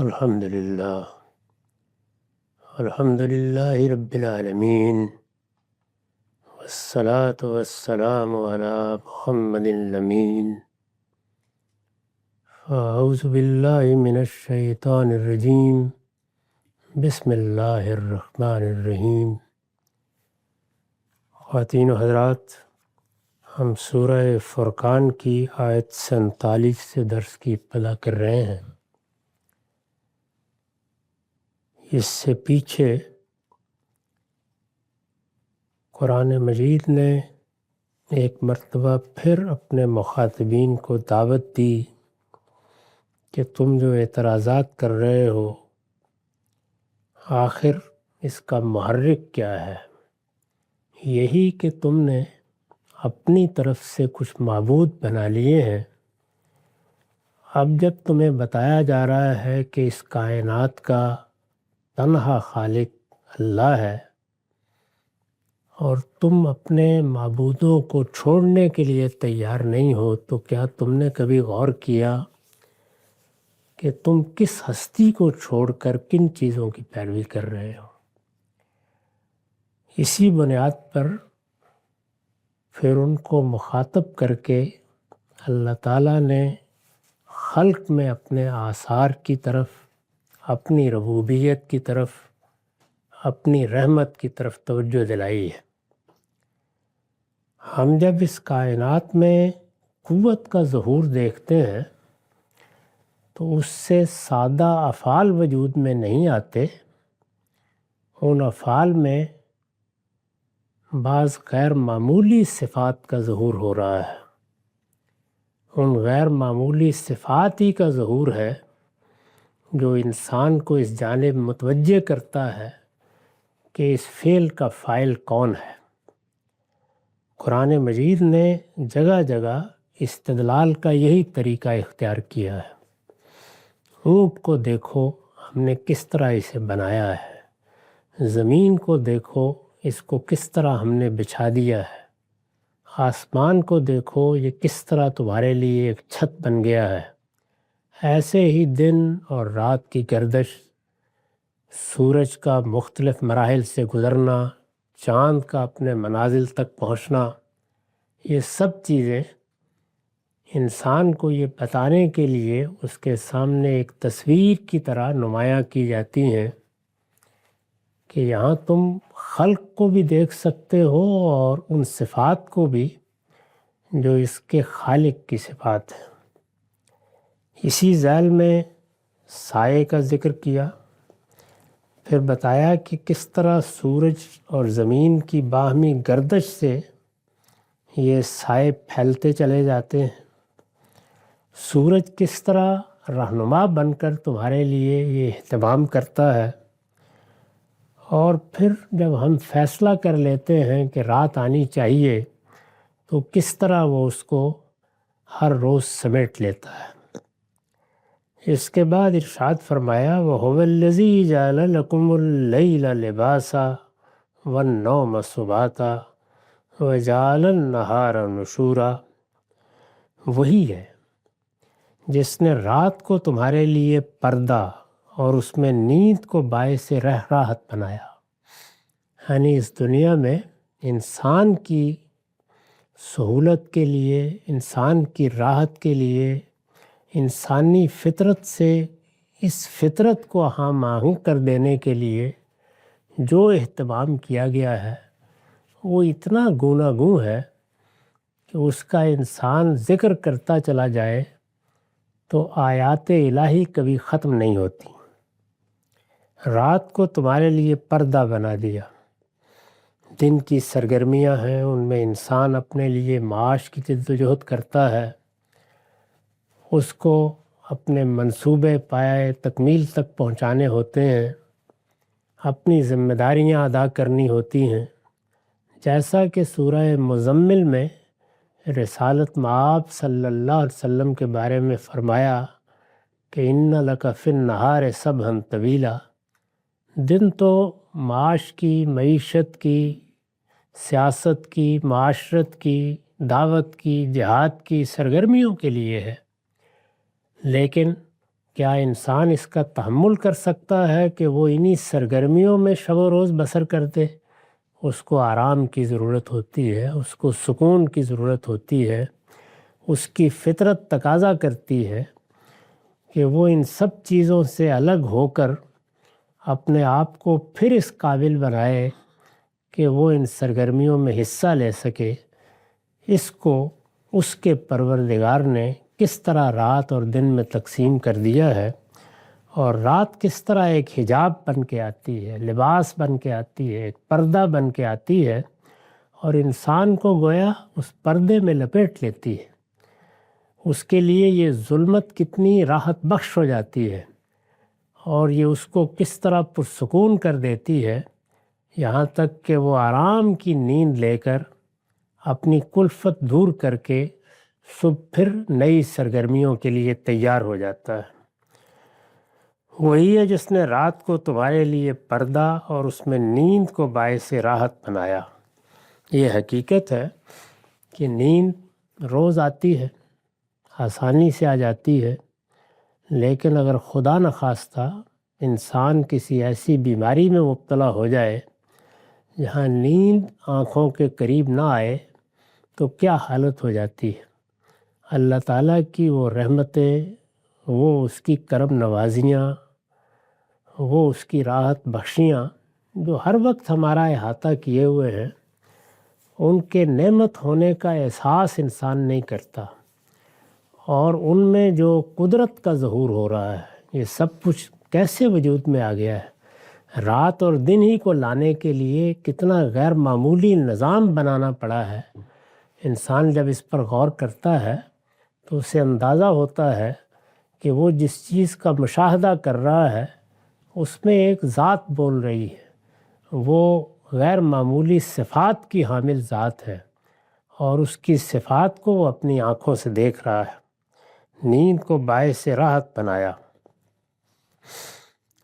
الحمد للہ رب العالمین والصلاة والسلام علی محمد الامین اعوذ باللہ من الشیطان الرجیم بسم اللہ الرحمن الرحیم۔ خواتین و حضرات، ہم سورہ فرقان کی آیت 47 سے درس کی ابتدا کر رہے ہیں۔ اس سے پیچھے قرآن مجید نے ایک مرتبہ پھر اپنے مخاطبین کو دعوت دی کہ تم جو اعتراضات کر رہے ہو آخر اس کا محرک کیا ہے؟ یہی کہ تم نے اپنی طرف سے کچھ معبود بنا لیے ہیں۔ اب جب تمہیں بتایا جا رہا ہے کہ اس کائنات کا تنہا خالق اللہ ہے اور تم اپنے معبودوں کو چھوڑنے کے لیے تیار نہیں ہو، تو کیا تم نے کبھی غور کیا کہ تم کس ہستی کو چھوڑ کر کن چیزوں کی پیروی کر رہے ہو؟ اسی بنیاد پر پھر ان کو مخاطب کر کے اللہ تعالیٰ نے خلق میں اپنے آثار کی طرف، اپنی ربوبیت کی طرف، اپنی رحمت کی طرف توجہ دلائی ہے۔ ہم جب اس کائنات میں قوت کا ظہور دیکھتے ہیں تو اس سے سادہ افعال وجود میں نہیں آتے، ان افعال میں بعض غیر معمولی صفات کا ظہور ہو رہا ہے۔ ان غیر معمولی صفات ہی کا ظہور ہے جو انسان کو اس جانب متوجہ کرتا ہے کہ اس فعل کا فاعل کون ہے۔ قرآن مجید نے جگہ جگہ استدلال کا یہی طریقہ اختیار کیا ہے۔ اونٹ کو دیکھو، ہم نے کس طرح اسے بنایا ہے۔ زمین کو دیکھو، اس کو کس طرح ہم نے بچھا دیا ہے۔ آسمان کو دیکھو، یہ کس طرح تمہارے لیے ایک چھت بن گیا ہے۔ ایسے ہی دن اور رات کی گردش، سورج کا مختلف مراحل سے گزرنا، چاند کا اپنے منازل تک پہنچنا، یہ سب چیزیں انسان کو یہ بتانے کے لیے اس کے سامنے ایک تصویر کی طرح نمایاں کی جاتی ہیں کہ یہاں تم خلق کو بھی دیکھ سکتے ہو اور ان صفات کو بھی جو اس کے خالق کی صفات ہیں۔ اسی ذیل میں سائے کا ذکر کیا، پھر بتایا کہ کس طرح سورج اور زمین کی باہمی گردش سے یہ سائے پھیلتے چلے جاتے ہیں۔ سورج کس طرح رہنما بن کر تمہارے لیے یہ اہتمام کرتا ہے، اور پھر جب ہم فیصلہ کر لیتے ہیں کہ رات آنی چاہیے تو کس طرح وہ اس کو ہر روز سمیٹ لیتا ہے۔ اس کے بعد ارشاد فرمایا وَهُوَ الَّذِي جَعَلَ لَكُمُ اللَّيْلَ لِبَاسًا وَالنَّوْمَ سُبَاتًا وَجَعَلَ النَّهَارَ نُشُورًا۔ وہی ہے جس نے رات کو تمہارے لیے پردہ اور اس میں نیند کو باعث راحت بنایا۔ یعنی اس دنیا میں انسان کی سہولت کے لیے، انسان کی راحت کے لیے، انسانی فطرت سے اس فطرت کو ہم آہنگ کر دینے کے لیے جو اہتمام کیا گیا ہے وہ اتنا گوناگوں ہے کہ اس کا انسان ذکر کرتا چلا جائے تو آیات الہی کبھی ختم نہیں ہوتی۔ رات کو تمہارے لیے پردہ بنا دیا۔ دن کی سرگرمیاں ہیں، ان میں انسان اپنے لیے معاش کی جدوجہد کرتا ہے، اس کو اپنے منصوبے پایہ تکمیل تک پہنچانے ہوتے ہیں، اپنی ذمہ داریاں ادا کرنی ہوتی ہیں۔ جیسا کہ سورہ مزمل میں رسالت مآب صلی اللہ علیہ وسلم کے بارے میں فرمایا کہ اِنَّ لَكَ فِي النَّهَارِ سَبْحًا طَوِيلًا۔ دن تو معاش کی، معیشت کی، سیاست کی، معاشرت کی، دعوت کی، جہاد کی سرگرمیوں کے لیے ہے، لیکن کیا انسان اس کا تحمل کر سکتا ہے کہ وہ انہی سرگرمیوں میں شب و روز بسر کرتے؟ اس کو آرام کی ضرورت ہوتی ہے، اس کو سکون کی ضرورت ہوتی ہے، اس کی فطرت تقاضا کرتی ہے کہ وہ ان سب چیزوں سے الگ ہو کر اپنے آپ کو پھر اس قابل بنائے کہ وہ ان سرگرمیوں میں حصہ لے سکے۔ اس کو اس کے پروردگار نے کس طرح رات اور دن میں تقسیم کر دیا ہے، اور رات کس طرح ایک حجاب بن کے آتی ہے، لباس بن کے آتی ہے، ایک پردہ بن کے آتی ہے، اور انسان کو گویا اس پردے میں لپیٹ لیتی ہے۔ اس کے لیے یہ ظلمت کتنی راحت بخش ہو جاتی ہے، اور یہ اس کو کس طرح پرسکون کر دیتی ہے، یہاں تک کہ وہ آرام کی نیند لے کر اپنی کلفت دور کر کے صبح پھر نئی سرگرمیوں کے لیے تیار ہو جاتا ہے۔ وہی ہے جس نے رات کو تمہارے لیے پردہ اور اس میں نیند کو باعث راحت بنایا۔ یہ حقیقت ہے کہ نیند روز آتی ہے، آسانی سے آ جاتی ہے، لیکن اگر خدا نخواستہ انسان کسی ایسی بیماری میں مبتلا ہو جائے جہاں نیند آنکھوں کے قریب نہ آئے تو کیا حالت ہو جاتی ہے۔ اللہ تعالیٰ کی وہ رحمتیں، وہ اس کی کرم نوازیاں، وہ اس کی راحت بخشیاں جو ہر وقت ہمارا احاطہ کیے ہوئے ہیں، ان کے نعمت ہونے کا احساس انسان نہیں کرتا، اور ان میں جو قدرت کا ظہور ہو رہا ہے، یہ سب کچھ کیسے وجود میں آ گیا ہے۔ رات اور دن ہی کو لانے کے لیے کتنا غیر معمولی نظام بنانا پڑا ہے۔ انسان جب اس پر غور کرتا ہے تو اسے اندازہ ہوتا ہے کہ وہ جس چیز کا مشاہدہ کر رہا ہے اس میں ایک ذات بول رہی ہے، وہ غیر معمولی صفات کی حامل ذات ہے، اور اس کی صفات کو وہ اپنی آنکھوں سے دیکھ رہا ہے۔ نیند کو باعث راحت بنایا۔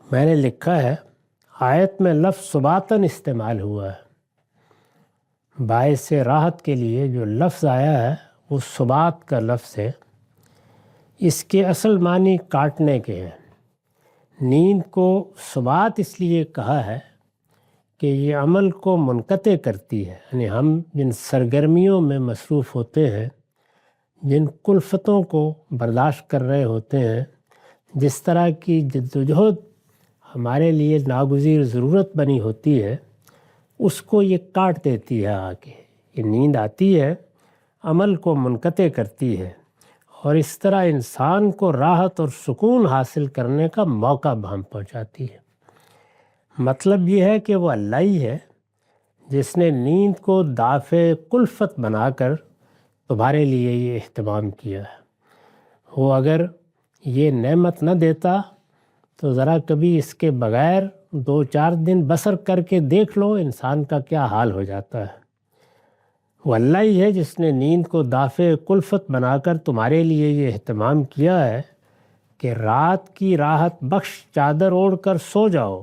میں نے لکھا ہے آیت میں لفظ سباتن استعمال ہوا ہے۔ باعث راحت کے لیے جو لفظ آیا ہے وہ سبات کا لفظ ہے۔ اس کے اصل معنی کاٹنے کے ہیں۔ نیند کو سبات اس لیے کہا ہے کہ یہ عمل کو منقطع کرتی ہے، یعنی ہم جن سرگرمیوں میں مصروف ہوتے ہیں، جن کلفتوں کو برداشت کر رہے ہوتے ہیں، جس طرح کی جدوجہد ہمارے لیے ناگزیر ضرورت بنی ہوتی ہے، اس کو یہ کاٹ دیتی ہے آگے۔ یہ نیند آتی ہے، عمل کو منقطع کرتی ہے، اور اس طرح انسان کو راحت اور سکون حاصل کرنے کا موقع بہم پہنچاتی ہے۔ مطلب یہ ہے کہ وہ اللہ ہی ہے جس نے نیند کو دافع کلفت بنا کر تمہارے لیے یہ اہتمام کیا ہے۔ وہ اگر یہ نعمت نہ دیتا تو ذرا کبھی اس کے بغیر 2-4 دن بسر کر کے دیکھ لو انسان کا کیا حال ہو جاتا ہے۔ وہ اللہ ہی ہے جس نے نیند کو دافع کلفت بنا کر تمہارے لیے یہ اہتمام کیا ہے کہ رات کی راحت بخش چادر اوڑھ کر سو جاؤ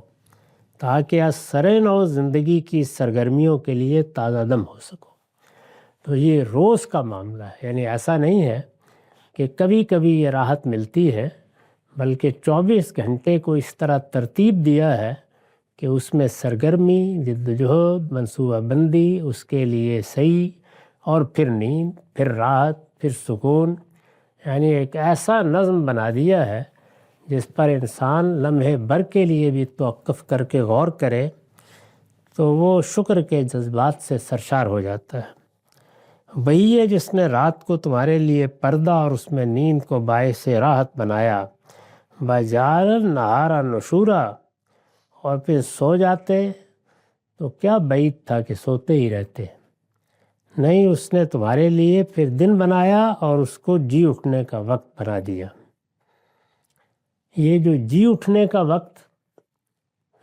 تاکہ از سر نو زندگی کی سرگرمیوں کے لیے تازہ دم ہو سکو۔ تو یہ روز کا معاملہ ہے، یعنی ایسا نہیں ہے کہ کبھی کبھی یہ راحت ملتی ہے، بلکہ 24 گھنٹے کو اس طرح ترتیب دیا ہے کہ اس میں سرگرمی، جدوجہد، منصوبہ بندی، اس کے لیے صحیح، اور پھر نیند، پھر راحت، پھر سکون، یعنی ایک ایسا نظم بنا دیا ہے جس پر انسان لمحے بھر کے لیے بھی توقف کر کے غور کرے تو وہ شکر کے جذبات سے سرشار ہو جاتا ہے۔ وہی ہے جس نے رات کو تمہارے لیے پردہ اور اس میں نیند کو باعث راحت بنایا۔ وَجَعَلَ النَّهَارَ نُشُورًا، اور پھر سو جاتے تو کیا بعید تھا کہ سوتے ہی رہتے۔ نہیں، اس نے تمہارے لیے پھر دن بنایا اور اس کو جی اٹھنے کا وقت بنا دیا۔ یہ جو جی اٹھنے کا وقت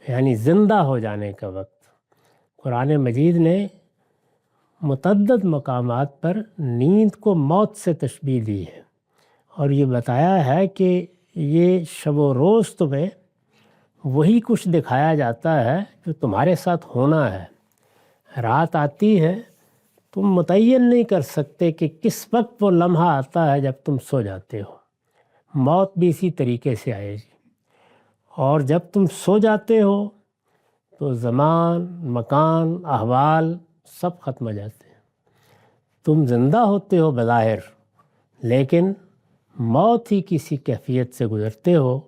یعنی زندہ ہو جانے کا وقت، قرآن مجید نے متعدد مقامات پر نیند کو موت سے تشبیہ دی ہے، اور یہ بتایا ہے کہ یہ شب و روز تمہیں وہی کچھ دکھایا جاتا ہے جو تمہارے ساتھ ہونا ہے۔ رات آتی ہے، تم متعین نہیں کر سکتے کہ کس وقت وہ لمحہ آتا ہے جب تم سو جاتے ہو، موت بھی اسی طریقے سے آئے گی۔ اور جب تم سو جاتے ہو تو زمان، مکان، احوال سب ختم ہو جاتے ہیں۔ تم زندہ ہوتے ہو بظاہر، لیکن موت ہی کسی کیفیت سے گزرتے ہو،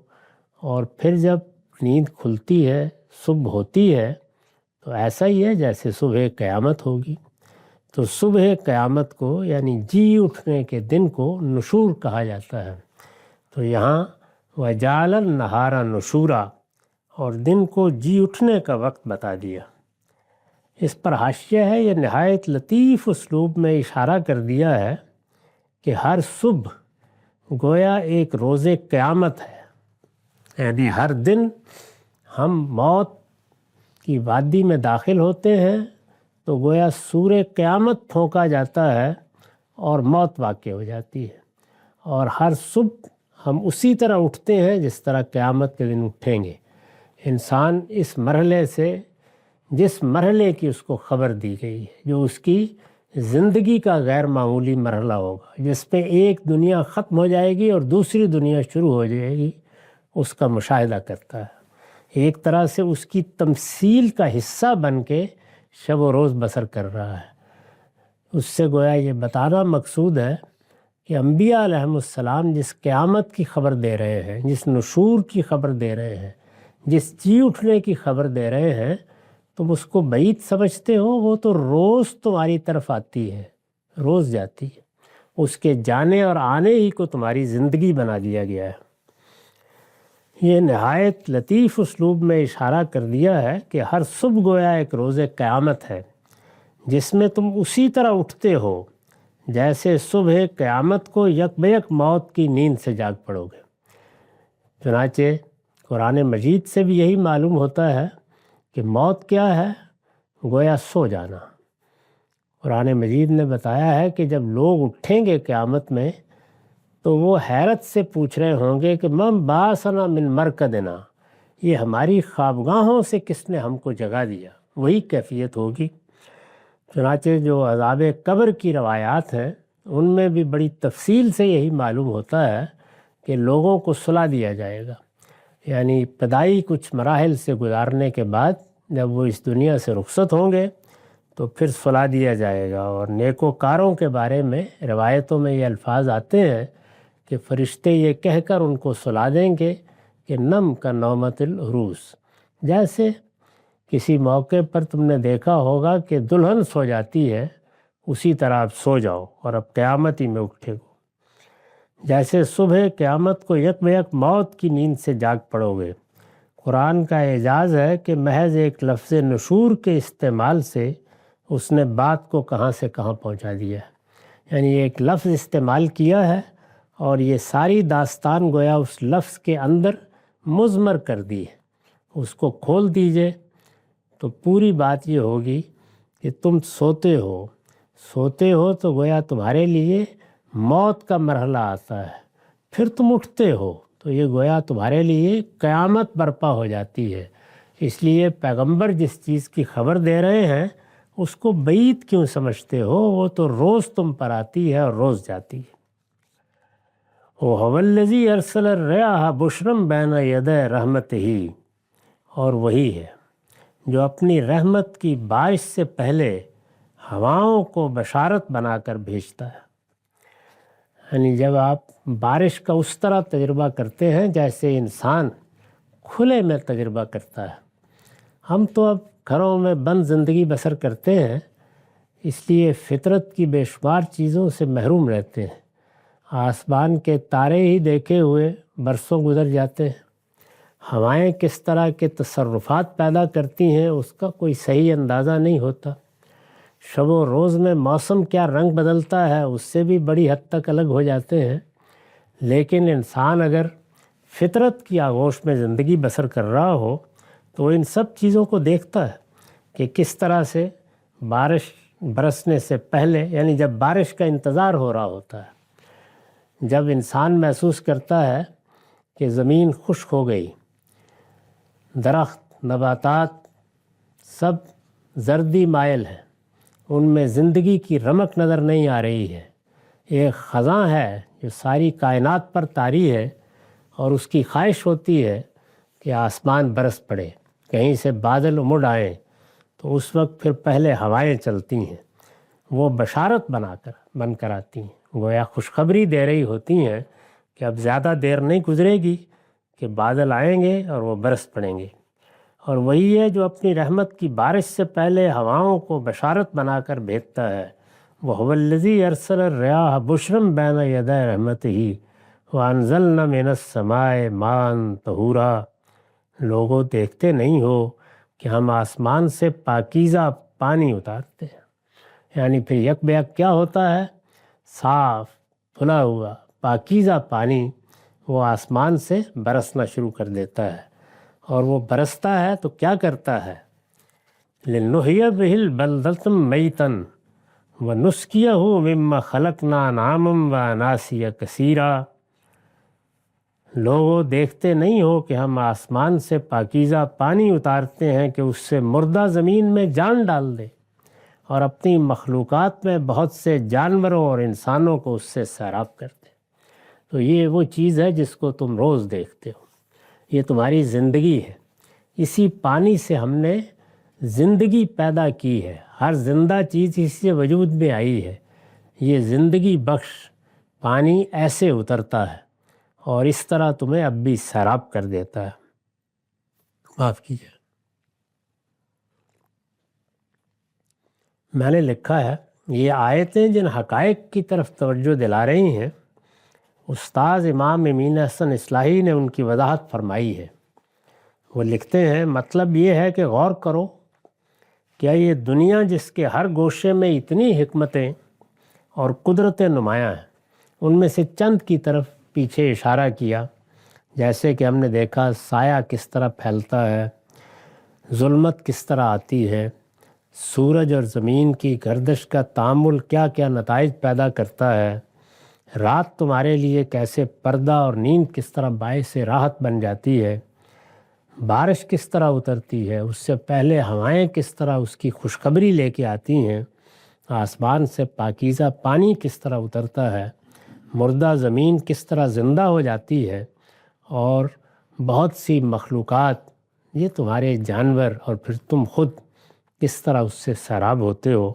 اور پھر جب نیند کھلتی ہے، صبح ہوتی ہے، تو ایسا ہی ہے جیسے صبح قیامت ہوگی۔ تو صبح قیامت کو یعنی جی اٹھنے کے دن کو نشور کہا جاتا ہے۔ تو یہاں وَجَعَلَ النَّهَارَ نُشُورًا، اور دن کو جی اٹھنے کا وقت بتا دیا۔ اس پر حاشیہ ہے، یہ نہایت لطیف اسلوب میں اشارہ کر دیا ہے کہ ہر صبح گویا ایک روز قیامت ہے، یعنی ہر دن ہم موت کی وادی میں داخل ہوتے ہیں تو گویا سور قیامت پھونکا جاتا ہے اور موت واقع ہو جاتی ہے، اور ہر صبح ہم اسی طرح اٹھتے ہیں جس طرح قیامت کے دن اٹھیں گے۔ انسان اس مرحلے سے، جس مرحلے کی اس کو خبر دی گئی ہے، جو اس کی زندگی کا غیر معمولی مرحلہ ہوگا، جس پہ ایک دنیا ختم ہو جائے گی اور دوسری دنیا شروع ہو جائے گی، اس کا مشاہدہ کرتا ہے۔ ایک طرح سے اس کی تمثیل کا حصہ بن کے شب و روز بسر کر رہا ہے۔ اس سے گویا یہ بتانا مقصود ہے کہ انبیاء علیہم السلام جس قیامت کی خبر دے رہے ہیں، جس نشور کی خبر دے رہے ہیں، جس جی اٹھنے کی خبر دے رہے ہیں، تم اس کو بعید سمجھتے ہو، وہ تو روز تمہاری طرف آتی ہے، روز جاتی ہے۔ اس کے جانے اور آنے ہی کو تمہاری زندگی بنا دیا گیا ہے۔ یہ نہایت لطیف اسلوب میں اشارہ کر دیا ہے کہ ہر صبح گویا ایک روز قیامت ہے، جس میں تم اسی طرح اٹھتے ہو جیسے صبح قیامت کو یک بیک موت کی نیند سے جاگ پڑو گے۔ چنانچہ قرآن مجید سے بھی یہی معلوم ہوتا ہے کہ موت کیا ہے، گویا سو جانا۔ قرآن مجید نے بتایا ہے کہ جب لوگ اٹھیں گے قیامت میں تو وہ حیرت سے پوچھ رہے ہوں گے کہ من بعثنا من مرقدنا، یہ ہماری خوابگاہوں سے کس نے ہم کو جگا دیا۔ وہی کیفیت ہوگی۔ چنانچہ جو عذاب قبر کی روایات ہیں ان میں بھی بڑی تفصیل سے یہی معلوم ہوتا ہے کہ لوگوں کو سلا دیا جائے گا، یعنی ابتدائی کچھ مراحل سے گزارنے کے بعد جب وہ اس دنیا سے رخصت ہوں گے تو پھر سلا دیا جائے گا۔ اور نیکوکاروں کے بارے میں روایتوں میں یہ الفاظ آتے ہیں کہ فرشتے یہ کہہ کر ان کو سلا دیں گے کہ نم کا نومت العروس، جیسے کسی موقع پر تم نے دیکھا ہوگا کہ دلہن سو جاتی ہے، اسی طرح آپ سو جاؤ اور اب قیامت ہی میں اٹھے گو۔ جیسے صبح قیامت کو یک بیک موت کی نیند سے جاگ پڑو گے۔ قرآن کا اعجاز ہے کہ محض ایک لفظ نشور کے استعمال سے اس نے بات کو کہاں سے کہاں پہنچا دیا ہے، یعنی ایک لفظ استعمال کیا ہے اور یہ ساری داستان گویا اس لفظ کے اندر مضمر کر دی ہے۔ اس کو کھول دیجئے تو پوری بات یہ ہوگی کہ تم سوتے ہو تو گویا تمہارے لیے موت کا مرحلہ آتا ہے، پھر تم اٹھتے ہو تو یہ گویا تمہارے لیے قیامت برپا ہو جاتی ہے۔ اس لیے پیغمبر جس چیز کی خبر دے رہے ہیں اس کو بعید کیوں سمجھتے ہو، وہ تو روز تم پر آتی ہے اور روز جاتی ہے۔ وَهُوَ الَّذِي أَرْسَلَ الرِّيَاحَ بُشْرًا بَيْنَ يَدَيْ رَحْمَتِهِ، اور وہی ہے جو اپنی رحمت کی بارش سے پہلے ہواؤں کو بشارت بنا کر بھیجتا ہے۔ یعنی جب آپ بارش کا اس طرح تجربہ کرتے ہیں جیسے انسان کھلے میں تجربہ کرتا ہے۔ ہم تو اب گھروں میں بند زندگی بسر کرتے ہیں، اس لیے فطرت کی بے شمار چیزوں سے محروم رہتے ہیں۔ آسمان کے تارے ہی دیکھے ہوئے برسوں گزر جاتے ہیں۔ ہوائیں کس طرح کے تصرفات پیدا کرتی ہیں اس کا کوئی صحیح اندازہ نہیں ہوتا۔ شب و روز میں موسم کیا رنگ بدلتا ہے اس سے بھی بڑی حد تک الگ ہو جاتے ہیں۔ لیکن انسان اگر فطرت کی آغوش میں زندگی بسر کر رہا ہو تو وہ ان سب چیزوں کو دیکھتا ہے کہ کس طرح سے بارش برسنے سے پہلے، یعنی جب بارش کا انتظار ہو رہا ہوتا ہے، جب انسان محسوس کرتا ہے کہ زمین خشک ہو گئی، درخت نباتات سب زردی مائل ہیں، ان میں زندگی کی رمق نظر نہیں آ رہی ہے، ایک خزاں ہے جو ساری کائنات پر طاری ہے اور اس کی خواہش ہوتی ہے کہ آسمان برس پڑے، کہیں سے بادل امڑ آئیں، تو اس وقت پھر پہلے ہوائیں چلتی ہیں، وہ بشارت بن کر آتی ہیں، گویا خوشخبری دے رہی ہوتی ہیں کہ اب زیادہ دیر نہیں گزرے گی کہ بادل آئیں گے اور وہ برس پڑیں گے۔ اور وہی ہے جو اپنی رحمت کی بارش سے پہلے ہواؤں کو بشارت بنا کر بھیجتا ہے۔ وَهُوَ الَّذِي أَرْسَلَ الرِّيَاحَ بُشْرًا بَيْنَ يَدَيْ رَحْمَتِهِ وَأَنزَلْنَا مِنَ السَّمَاءِ مَاءً طَهُورًا۔ لوگوں دیکھتے نہیں ہو کہ ہم آسمان سے پاکیزہ پانی اتارتے ہیں، یعنی پھر یک بیک کیا ہوتا ہے؟ صاف دھلا ہوا پاکیزہ پانی وہ آسمان سے برسنا شروع کر دیتا ہے، اور وہ برستا ہے تو کیا کرتا ہے؟ لِنُحْيِيَ بِهِ الْبَلْدَةَ مَيْتًا وَنُسْقِيَهُ مِمَّا خَلَقْنَا أَنْعَامًا وَأَنَاسِيَّ كَثِيرًا۔ لوگوں دیکھتے نہیں ہو کہ ہم آسمان سے پاکیزہ پانی اتارتے ہیں کہ اس سے مردہ زمین میں جان ڈال دے، اور اپنی مخلوقات میں بہت سے جانوروں اور انسانوں کو اس سے سیراب کر دے۔ تو یہ وہ چیز ہے جس کو تم روز دیکھتے ہو، یہ تمہاری زندگی ہے۔ اسی پانی سے ہم نے زندگی پیدا کی ہے، ہر زندہ چیز اس سے وجود میں آئی ہے۔ یہ زندگی بخش پانی ایسے اترتا ہے اور اس طرح تمہیں اب بھی سیراب کر دیتا ہے۔ معاف کیجیے، میں نے لکھا ہے یہ آیتیں جن حقائق کی طرف توجہ دلا رہی ہیں، استاذ امام امین احسن اصلاحی نے ان کی وضاحت فرمائی ہے۔ وہ لکھتے ہیں مطلب یہ ہے کہ غور کرو، کیا یہ دنیا جس کے ہر گوشے میں اتنی حکمتیں اور قدرتیں نمایاں ہیں، ان میں سے چند کی طرف پیچھے اشارہ کیا، جیسے کہ ہم نے دیکھا سایہ کس طرح پھیلتا ہے، ظلمت کس طرح آتی ہے، سورج اور زمین کی گردش کا تعامل کیا کیا نتائج پیدا کرتا ہے، رات تمہارے لیے کیسے پردہ اور نیند کس طرح باعث راحت بن جاتی ہے، بارش کس طرح اترتی ہے، اس سے پہلے ہوائیں کس طرح اس کی خوشخبری لے کے آتی ہیں، آسمان سے پاکیزہ پانی کس طرح اترتا ہے، مردہ زمین کس طرح زندہ ہو جاتی ہے، اور بہت سی مخلوقات، یہ تمہارے جانور اور پھر تم خود کس طرح اس سے سیراب ہوتے ہو۔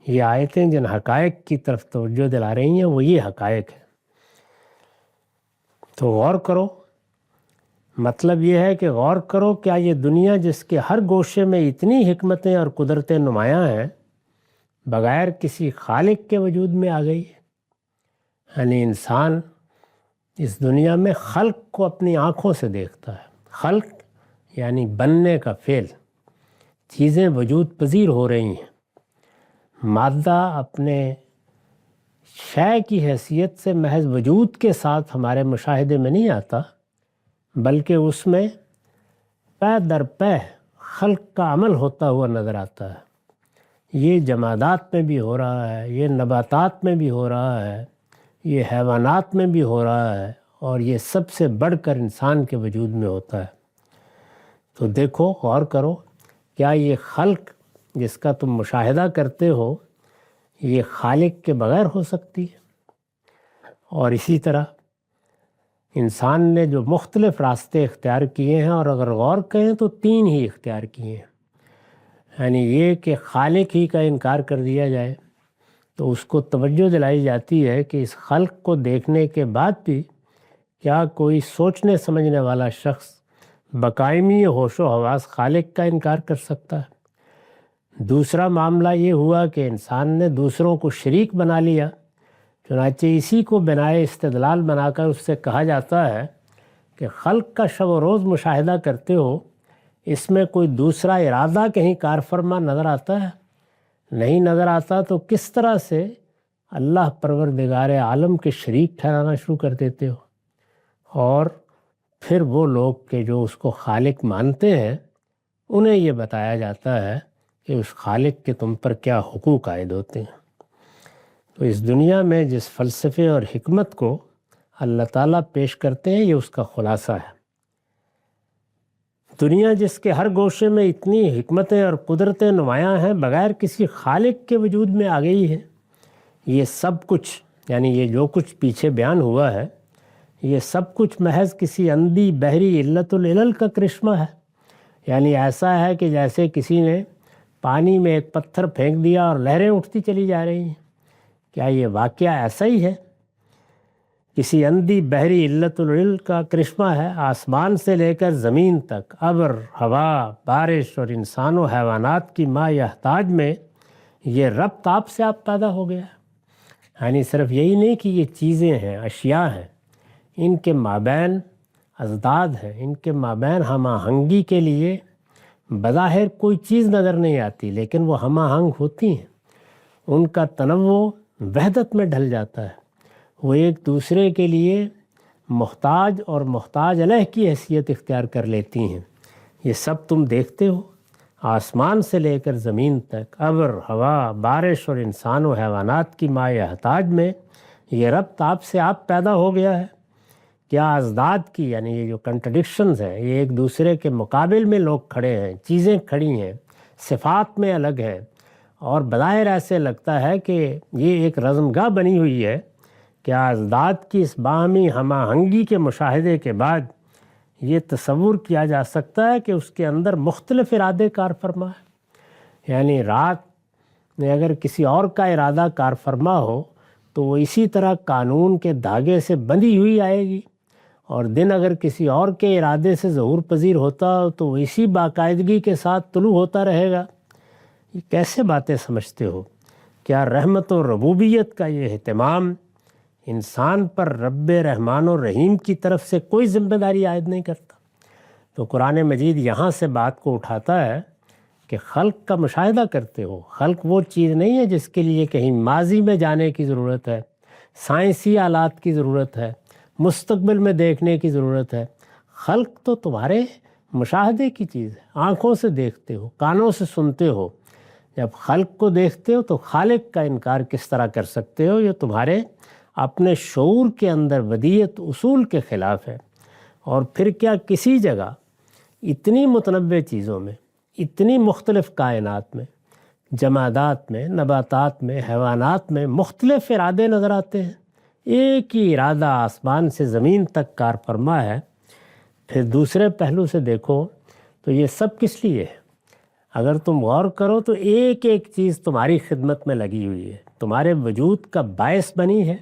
یہ آیتیں جن حقائق کی طرف توجہ دلا رہی ہیں وہ یہ حقائق ہیں۔ تو غور کرو، مطلب یہ ہے کہ غور کرو، کیا یہ دنیا جس کے ہر گوشے میں اتنی حکمتیں اور قدرتیں نمایاں ہیں، بغیر کسی خالق کے وجود میں آ گئی ہے؟ یعنی انسان اس دنیا میں خلق کو اپنی آنکھوں سے دیکھتا ہے۔ خلق یعنی بننے کا فعل، چیزیں وجود پذیر ہو رہی ہیں، مادہ اپنے شے کی حیثیت سے محض وجود کے ساتھ ہمارے مشاہدے میں نہیں آتا، بلکہ اس میں پے در پے خلق کا عمل ہوتا ہوا نظر آتا ہے۔ یہ جمادات میں بھی ہو رہا ہے، یہ نباتات میں بھی ہو رہا ہے، یہ حیوانات میں بھی ہو رہا ہے، اور یہ سب سے بڑھ کر انسان کے وجود میں ہوتا ہے۔ تو دیکھو، غور کرو، کیا یہ خلق جس کا تم مشاہدہ کرتے ہو یہ خالق کے بغیر ہو سکتی ہے؟ اور اسی طرح انسان نے جو مختلف راستے اختیار کیے ہیں، اور اگر غور کریں تو 3 ہی اختیار کیے ہیں، یعنی یہ کہ خالق ہی کا انکار کر دیا جائے، تو اس کو توجہ دلائی جاتی ہے کہ اس خلق کو دیکھنے کے بعد بھی کیا کوئی سوچنے سمجھنے والا شخص بقائمی ہوش و حواس خالق کا انکار کر سکتا ہے؟ دوسرا معاملہ یہ ہوا کہ انسان نے دوسروں کو شریک بنا لیا، چنانچہ اسی کو بنائے استدلال بنا کر اس سے کہا جاتا ہے کہ خلق کا شب و روز مشاہدہ کرتے ہو، اس میں کوئی دوسرا ارادہ کہیں کار فرما نظر آتا ہے؟ نہیں نظر آتا، تو کس طرح سے اللہ پروردگار عالم کے شریک ٹھہرانا شروع کر دیتے ہو؟ اور پھر وہ لوگ کہ جو اس کو خالق مانتے ہیں، انہیں یہ بتایا جاتا ہے کہ اس خالق کے تم پر کیا حقوق عائد ہوتے ہیں۔ تو اس دنیا میں جس فلسفے اور حکمت کو اللہ تعالیٰ پیش کرتے ہیں، یہ اس کا خلاصہ ہے۔ دنیا جس کے ہر گوشے میں اتنی حکمتیں اور قدرتیں نمایاں ہیں، بغیر کسی خالق کے وجود میں آ گئی ہے۔ یہ سب کچھ یعنی یہ جو کچھ پیچھے بیان ہوا ہے یہ سب کچھ محض کسی اندھی بحری علت العلل کا کرشمہ ہے. یعنی ایسا ہے کہ جیسے کسی نے پانی میں ایک پتھر پھینک دیا اور لہریں اٹھتی چلی جا رہی ہیں. کیا یہ واقعہ ایسا ہی ہے؟ کسی اندھی بحری علت العلل کا کرشمہ ہے. آسمان سے لے کر زمین تک، ابر، ہوا، بارش اور انسان و حیوانات کی ما یحتاج میں یہ ربط آپ سے آپ پیدا ہو گیا. یعنی صرف یہی نہیں کہ یہ چیزیں ہیں، اشیاء ہیں، ان کے مابین ازداد ہیں، ان کے مابین ہم آہنگی کے لیے بظاہر کوئی چیز نظر نہیں آتی لیکن وہ ہم آہنگ ہوتی ہیں. ان کا تنوع وحدت میں ڈھل جاتا ہے. وہ ایک دوسرے کے لیے محتاج اور محتاج علیہ کی حیثیت اختیار کر لیتی ہیں. یہ سب تم دیکھتے ہو. آسمان سے لے کر زمین تک، ابر، ہوا، بارش اور انسان و حیوانات کی ما یحتاج میں یہ ربط آپ سے آپ پیدا ہو گیا ہے. کیا ازداد کی، یعنی یہ جو کنٹرڈکشنز ہیں، یہ ایک دوسرے کے مقابل میں لوگ کھڑے ہیں، چیزیں کھڑی ہیں، صفات میں الگ ہیں، اور بظاہر ایسے لگتا ہے کہ یہ ایک رزمگاہ بنی ہوئی ہے. کیا ازداد کی اس باہمی ہم آہنگی کے مشاہدے کے بعد یہ تصور کیا جا سکتا ہے کہ اس کے اندر مختلف ارادے کار فرما ہے؟ یعنی رات میں اگر کسی اور کا ارادہ کار فرما ہو تو وہ اسی طرح قانون کے دھاگے سے بندھی ہوئی آئے گی، اور دن اگر کسی اور کے ارادے سے ظہور پذیر ہوتا ہو تو وہ اسی باقاعدگی کے ساتھ طلوع ہوتا رہے گا. یہ کیسے باتیں سمجھتے ہو؟ کیا رحمت و ربوبیت کا یہ اہتمام انسان پر رب رحمان و رحیم کی طرف سے کوئی ذمہ داری عائد نہیں کرتا؟ تو قرآن مجید یہاں سے بات کو اٹھاتا ہے کہ خلق کا مشاہدہ کرتے ہو. خلق وہ چیز نہیں ہے جس کے لیے کہیں ماضی میں جانے کی ضرورت ہے، سائنسی آلات کی ضرورت ہے، مستقبل میں دیکھنے کی ضرورت ہے. خلق تو تمہارے مشاہدے کی چیز ہے. آنکھوں سے دیکھتے ہو، کانوں سے سنتے ہو. جب خلق کو دیکھتے ہو تو خالق کا انکار کس طرح کر سکتے ہو؟ یہ تمہارے اپنے شعور کے اندر ودیعت اصول کے خلاف ہے. اور پھر کیا کسی جگہ اتنی متنوع چیزوں میں، اتنی مختلف کائنات میں، جمادات میں، نباتات میں، حیوانات میں مختلف ارادے نظر آتے ہیں؟ ایک ہی ارادہ آسمان سے زمین تک کار فرما ہے. پھر دوسرے پہلو سے دیکھو تو یہ سب کس لیے ہے؟ اگر تم غور کرو تو ایک ایک چیز تمہاری خدمت میں لگی ہوئی ہے، تمہارے وجود کا باعث بنی ہے،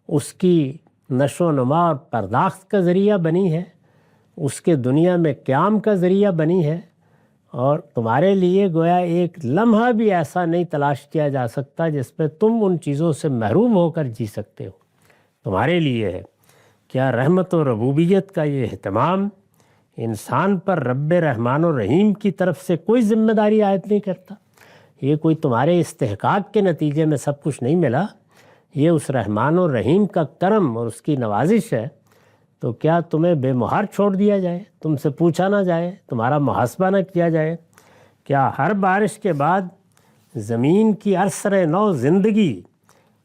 اس کی نشو و نما اور پرداخت کا ذریعہ بنی ہے، اس کے دنیا میں قیام کا ذریعہ بنی ہے. اور تمہارے لیے گویا ایک لمحہ بھی ایسا نہیں تلاش کیا جا سکتا جس پہ تم ان چیزوں سے محروم ہو کر جی سکتے ہو. تمہارے لیے ہے. کیا رحمت و ربوبیت کا یہ اہتمام انسان پر رب رحمان و رحیم کی طرف سے کوئی ذمہ داری عائد نہیں کرتا؟ یہ کوئی تمہارے استحقاق کے نتیجے میں سب کچھ نہیں ملا، یہ اس رحمان و رحیم کا کرم اور اس کی نوازش ہے. تو کیا تمہیں بے مہر چھوڑ دیا جائے، تم سے پوچھا نہ جائے، تمہارا محاسبہ نہ کیا جائے؟ کیا ہر بارش کے بعد زمین کی عرصرِ نو زندگی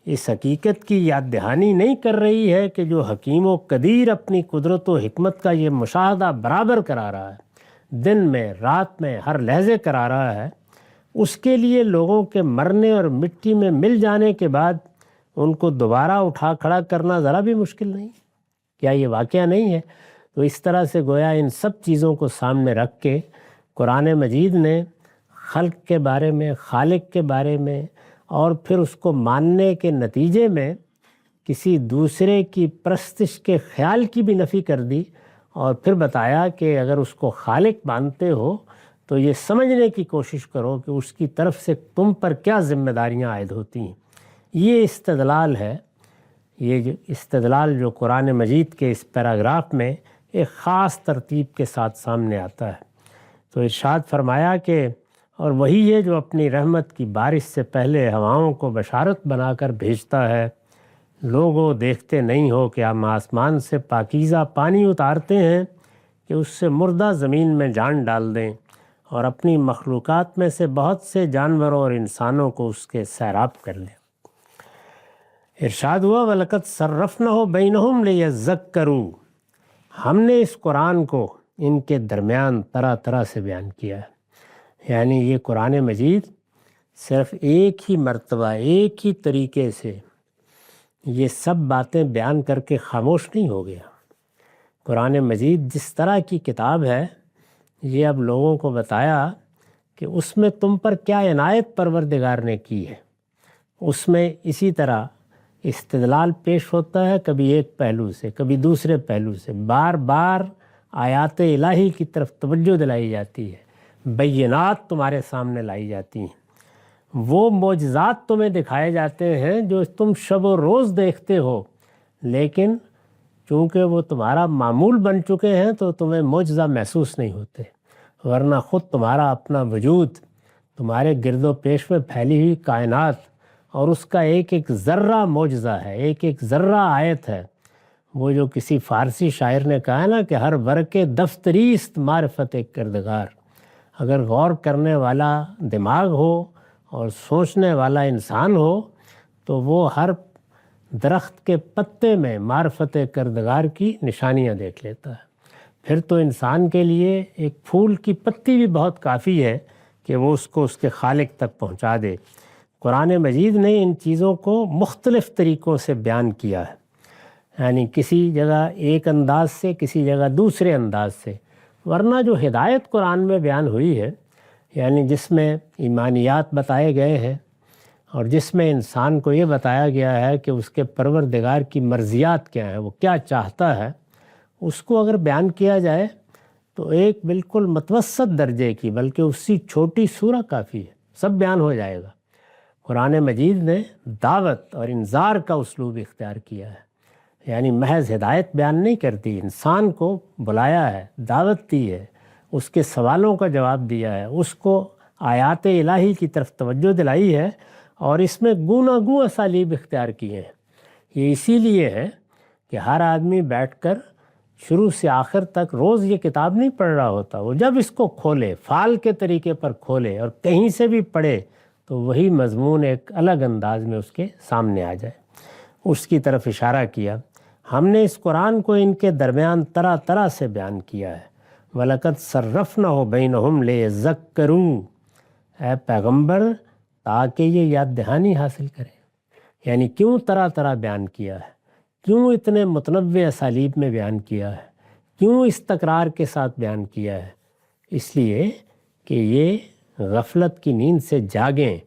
اس حقیقت کی یاد دہانی نہیں کر رہی ہے کہ جو حکیم و قدیر اپنی قدرت و حکمت کا یہ مشاہدہ برابر کرا رہا ہے، دن میں رات میں ہر لحظے کرا رہا ہے، اس کے لیے لوگوں کے مرنے اور مٹی میں مل جانے کے بعد ان کو دوبارہ اٹھا کھڑا کرنا ذرا بھی مشکل نہیں؟ کیا یہ واقعہ نہیں ہے؟ تو اس طرح سے گویا ان سب چیزوں کو سامنے رکھ کے قرآن مجید نے خلق کے بارے میں، خالق کے بارے میں، اور پھر اس کو ماننے کے نتیجے میں کسی دوسرے کی پرستش کے خیال کی بھی نفی کر دی، اور پھر بتایا کہ اگر اس کو خالق مانتے ہو تو یہ سمجھنے کی کوشش کرو کہ اس کی طرف سے تم پر کیا ذمہ داریاں عائد ہوتی ہیں. یہ استدلال ہے. یہ جو استدلال جو قرآن مجید کے اس پیراگراف میں ایک خاص ترتیب کے ساتھ سامنے آتا ہے. تو ارشاد فرمایا کہ اور وہی ہے جو اپنی رحمت کی بارش سے پہلے ہواؤں کو بشارت بنا کر بھیجتا ہے. لوگوں دیکھتے نہیں ہو کہ ہم آسمان سے پاکیزہ پانی اتارتے ہیں کہ اس سے مردہ زمین میں جان ڈال دیں اور اپنی مخلوقات میں سے بہت سے جانوروں اور انسانوں کو اس کے سیراب کر لیں. ارشاد ہوا وَلَقَدْ صَرَّفْنَهُ بَيْنَهُمْ لِيَذَّكَّرُوا. ہم نے اس قرآن کو ان کے درمیان طرح طرح سے بیان کیا ہے. یعنی یہ قرآن مجید صرف ایک ہی مرتبہ، ایک ہی طریقے سے یہ سب باتیں بیان کر کے خاموش نہیں ہو گیا۔ قرآن مجید جس طرح کی کتاب ہے، یہ اب لوگوں کو بتایا کہ اس میں تم پر کیا عنایت پروردگار نے کی ہے۔ اس میں اسی طرح استدلال پیش ہوتا ہے، کبھی ایک پہلو سے کبھی دوسرے پہلو سے، بار بار آیات الہی کی طرف توجہ دلائی جاتی ہے، بینات تمہارے سامنے لائی جاتی ہیں، وہ معجزات تمہیں دکھائے جاتے ہیں جو تم شب و روز دیکھتے ہو، لیکن چونکہ وہ تمہارا معمول بن چکے ہیں تو تمہیں معجزہ محسوس نہیں ہوتے، ورنہ خود تمہارا اپنا وجود، تمہارے گرد و پیش میں پھیلی ہوئی کائنات اور اس کا ایک ایک ذرہ معجزہ ہے، ایک ایک ذرہ آیت ہے۔ وہ جو کسی فارسی شاعر نے کہا ہے نا کہ ہر ورق دفتریست معرفت کردگار، اگر غور کرنے والا دماغ ہو اور سوچنے والا انسان ہو تو وہ ہر درخت کے پتے میں معرفت کردگار کی نشانیاں دیکھ لیتا ہے۔ پھر تو انسان کے لیے ایک پھول کی پتی بھی بہت کافی ہے کہ وہ اس کو اس کے خالق تک پہنچا دے۔ قرآن مجید نے ان چیزوں کو مختلف طریقوں سے بیان کیا ہے، یعنی کسی جگہ ایک انداز سے، کسی جگہ دوسرے انداز سے، ورنہ جو ہدایت قرآن میں بیان ہوئی ہے، یعنی جس میں ایمانیات بتائے گئے ہیں اور جس میں انسان کو یہ بتایا گیا ہے کہ اس کے پروردگار کی مرضیات کیا ہیں، وہ کیا چاہتا ہے، اس کو اگر بیان کیا جائے تو ایک بالکل متوسط درجے کی، بلکہ اس سے چھوٹی سورہ کافی ہے، سب بیان ہو جائے گا۔ قرآن مجید نے دعوت اور انذار کا اسلوب اختیار کیا ہے، یعنی محض ہدایت بیان نہیں کرتی، انسان کو بلایا ہے، دعوت دی ہے، اس کے سوالوں کا جواب دیا ہے، اس کو آیات الہی کی طرف توجہ دلائی ہے، اور اس میں گوناگوں اسالیب اختیار کیے ہیں۔ یہ اسی لیے ہے کہ ہر آدمی بیٹھ کر شروع سے آخر تک روز یہ کتاب نہیں پڑھ رہا ہوتا، وہ جب اس کو کھولے، فعال کے طریقے پر کھولے اور کہیں سے بھی پڑھے تو وہی مضمون ایک الگ انداز میں اس کے سامنے آ جائے۔ اس کی طرف اشارہ کیا۔ ہم نے اس قرآن کو ان کے درمیان طرح طرح سے بیان کیا ہے۔ وَلَقَدْ صَرَّفْنَاهُ بَيْنَهُمْ لِيَذَّكَّرُوا، اے پیغمبر تاکہ یہ یاد دہانی حاصل کریں۔ یعنی کیوں طرح طرح بیان کیا ہے، کیوں اتنے متنوع اسالیب میں بیان کیا ہے، کیوں اس تکرار کے ساتھ بیان کیا ہے؟ اس لیے کہ یہ غفلت کی نیند سے جاگیں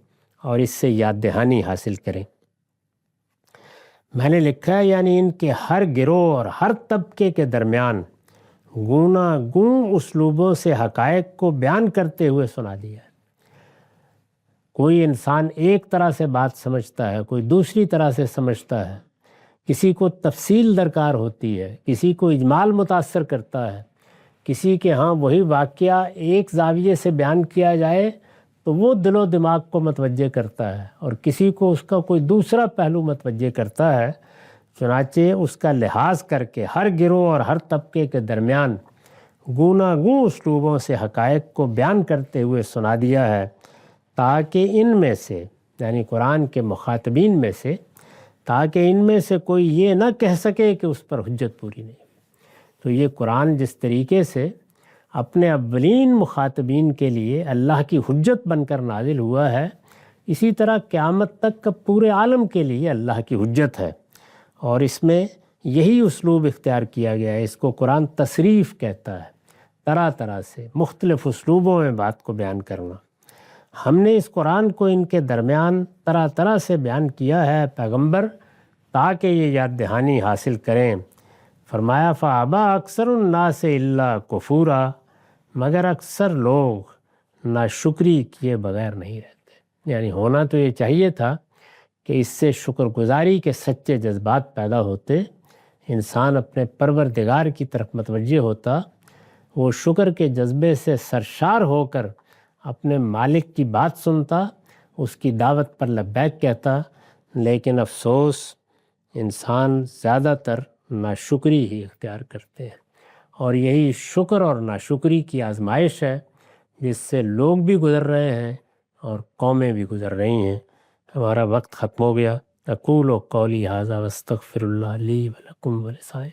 اور اس سے یاد دہانی حاصل کریں۔ میں نے لکھا ہے یعنی ان کے ہر گروہ اور ہر طبقے کے درمیان گوناگوں اسلوبوں سے حقائق کو بیان کرتے ہوئے سنا دیا ہے۔ کوئی انسان ایک طرح سے بات سمجھتا ہے، کوئی دوسری طرح سے سمجھتا ہے، کسی کو تفصیل درکار ہوتی ہے، کسی کو اجمال متاثر کرتا ہے، کسی کے ہاں وہی واقعہ ایک زاویے سے بیان کیا جائے تو وہ دل و دماغ کو متوجہ کرتا ہے، اور کسی کو اس کا کوئی دوسرا پہلو متوجہ کرتا ہے۔ چنانچہ اس کا لحاظ کر کے ہر گروہ اور ہر طبقے کے درمیان گوناگوں اسلوبوں سے حقائق کو بیان کرتے ہوئے سنا دیا ہے، تاکہ ان میں سے، یعنی قرآن کے مخاطبین میں سے، تاکہ ان میں سے کوئی یہ نہ کہہ سکے کہ اس پر حجت پوری نہیں ہوئی۔ تو یہ قرآن جس طریقے سے اپنے اولین مخاطبین کے لیے اللہ کی حجت بن کر نازل ہوا ہے، اسی طرح قیامت تک کا پورے عالم کے لیے اللہ کی حجت ہے، اور اس میں یہی اسلوب اختیار کیا گیا ہے۔ اس کو قرآن تصریف کہتا ہے، طرح طرح سے مختلف اسلوبوں میں بات کو بیان کرنا۔ ہم نے اس قرآن کو ان کے درمیان طرح طرح سے بیان کیا ہے پیغمبر، تاکہ یہ یاد دہانی حاصل کریں۔ فرمایا فَأَبَى أَكْثَرُ النَّاسِ إِلَّا كُفُورًا، مگر اکثر لوگ ناشکری کیے بغیر نہیں رہتے۔ یعنی ہونا تو یہ چاہیے تھا کہ اس سے شکر گزاری کے سچے جذبات پیدا ہوتے، انسان اپنے پروردگار کی طرف متوجہ ہوتا، وہ شکر کے جذبے سے سرشار ہو کر اپنے مالک کی بات سنتا، اس کی دعوت پر لبیک کہتا، لیکن افسوس انسان زیادہ تر ناشکری ہی اختیار کرتے ہیں، اور یہی شکر اور ناشکری کی آزمائش ہے جس سے لوگ بھی گزر رہے ہیں اور قومیں بھی گزر رہی ہیں۔ ہمارا وقت ختم ہو گیا۔ اقول قولی ھذا واستغفر اللہ لی ولکم ولسائر